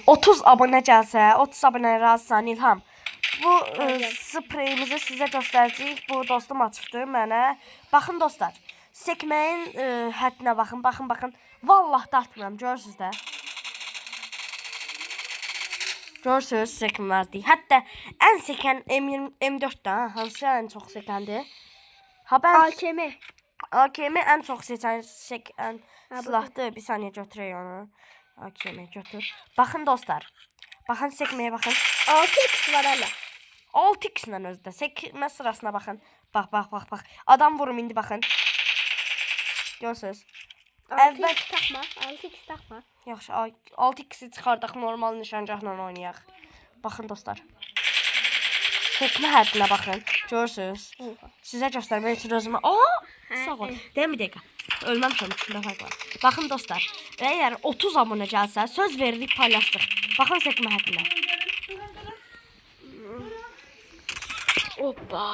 30 abone gəlsə, 30 abunəyə razısan İlham. Bu spreyimizi sizə göstərəcəyik. Bu dostum açıbdı mənə. Baxın dostlar. Sekməyin həddinə baxın. Baxın. Vallahi dartmıram. Görürsüz də. Görürsüz sekməzdir. Hətta ən sekən M4-dən, hansı ən çox sekəndir? Ha ben AKM ən çox seçən silahdır. Bir saniyə götürək onu. AKM götür. Baxın dostlar. Baxın sekməyə baxın. 6x var hələ. 6x ilə özdə. Sekmə sırasına baxın. Bax. Adam vurum indi baxın. Görürsüz. 6x taxma. 6x taxma. Yaxşı, 6x-i çıxardaq, normal nişancaqla oynayaq. Baxın dostlar. Sekmə həddinə baxın. Görürsüz. Sizə göstərmək üçün özümə... Sağ ol. Deyəm bir dəqiqə. Ölməmişəm, içində fərq var. Baxın dostlar. Əgər 30 abunə gəlsə, söz veririk, paylaşdıq. Baxın sekmə həddinə. Hoppa.